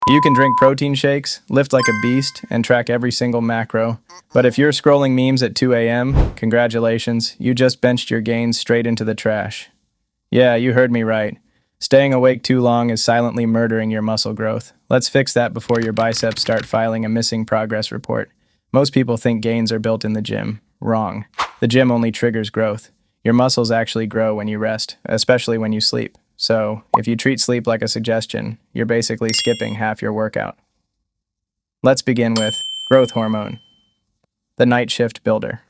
You can drink protein shakes, lift like a beast, and track every single macro. But if you're scrolling memes at 2 a.m., congratulations, you just benched your gains straight into the trash. Yeah, you heard me right. Staying awake too long is silently murdering your muscle growth. Let's fix that before your biceps start filing a missing progress report. Most people think gains are built in the gym. Wrong. The gym only triggers growth. Your muscles actually grow when you rest, especially when you sleep. So, if you treat sleep like a suggestion, you're basically skipping half your workout. Let's begin with growth hormone, the night shift builder.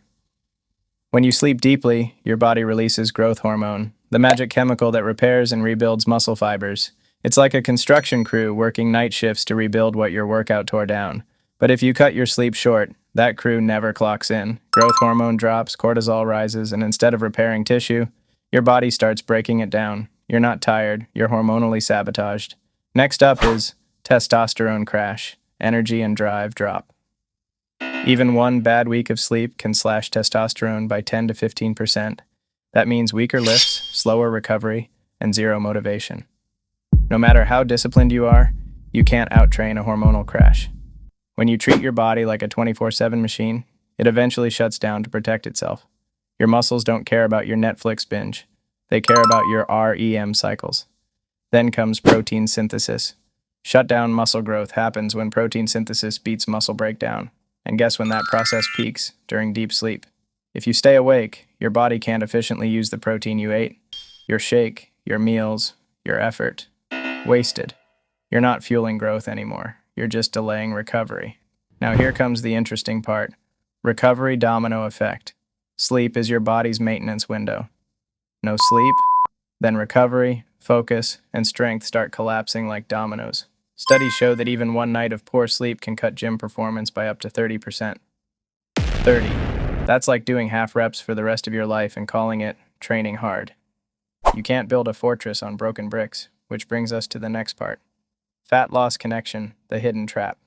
When you sleep deeply, your body releases growth hormone, the magic chemical that repairs and rebuilds muscle fibers. It's like a construction crew working night shifts to rebuild what your workout tore down. But if you cut your sleep short, that crew never clocks in. Growth hormone drops, cortisol rises, and instead of repairing tissue, your body starts breaking it down. You're not tired, you're hormonally sabotaged. Next up is testosterone crash, energy and drive drop. Even one bad week of sleep can slash testosterone by 10 to 15%. That means weaker lifts, slower recovery, and zero motivation. No matter how disciplined you are, you can't outtrain a hormonal crash. When you treat your body like a 24/7 machine, it eventually shuts down to protect itself. Your muscles don't care about your Netflix binge. They care about your REM cycles. Then comes protein synthesis. Shutdown muscle growth happens when protein synthesis beats muscle breakdown. And guess when that process peaks? During deep sleep. If you stay awake, your body can't efficiently use the protein you ate. Your shake, your meals, your effort. Wasted. You're not fueling growth anymore. You're just delaying recovery. Now here comes the interesting part. Recovery domino effect. Sleep is your body's maintenance window. No sleep, then recovery, focus, and strength start collapsing like dominoes. Studies show that even one night of poor sleep can cut gym performance by up to 30%. 30. That's like doing half reps for the rest of your life and calling it training hard. You can't build a fortress on broken bricks, which brings us to the next part. Fat loss connection, the hidden trap.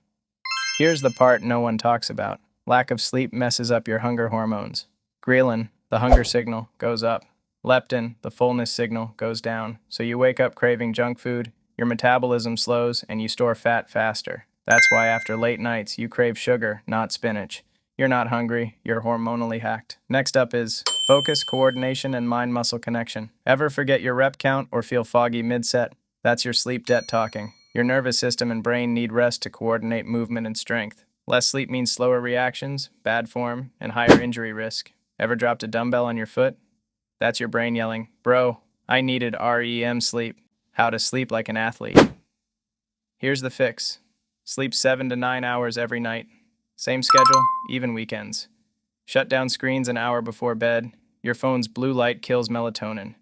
Here's the part no one talks about. Lack of sleep messes up your hunger hormones. Ghrelin, the hunger signal, goes up. Leptin, the fullness signal, goes down. So you wake up craving junk food, your metabolism slows, and you store fat faster. That's why after late nights, you crave sugar, not spinach. You're not hungry, you're hormonally hacked. Next up is focus, coordination, and mind-muscle connection. Ever forget your rep count or feel foggy mid-set? That's your sleep debt talking. Your nervous system and brain need rest to coordinate movement and strength. Less sleep means slower reactions, bad form, and higher injury risk. Ever dropped a dumbbell on your foot? That's your brain yelling, bro, I needed REM sleep. How to sleep like an athlete. Here's the fix. Sleep 7 to 9 hours every night. Same schedule, even weekends. Shut down screens an hour before bed. Your phone's blue light kills melatonin.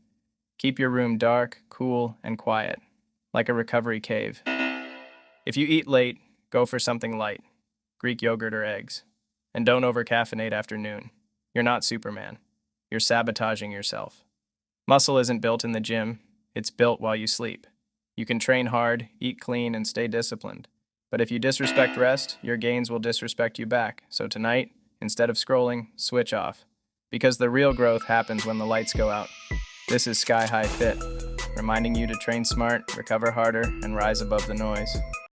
Keep your room dark, cool, and quiet, like a recovery cave. If you eat late, go for something light, Greek yogurt or eggs. And don't over-caffeinate after noon. You're not Superman. You're sabotaging yourself. Muscle isn't built in the gym, it's built while you sleep. You can train hard, eat clean, and stay disciplined. But if you disrespect rest, your gains will disrespect you back. So tonight, instead of scrolling, switch off. Because the real growth happens when the lights go out. This is Sky High Fit, reminding you to train smart, recover harder, and rise above the noise.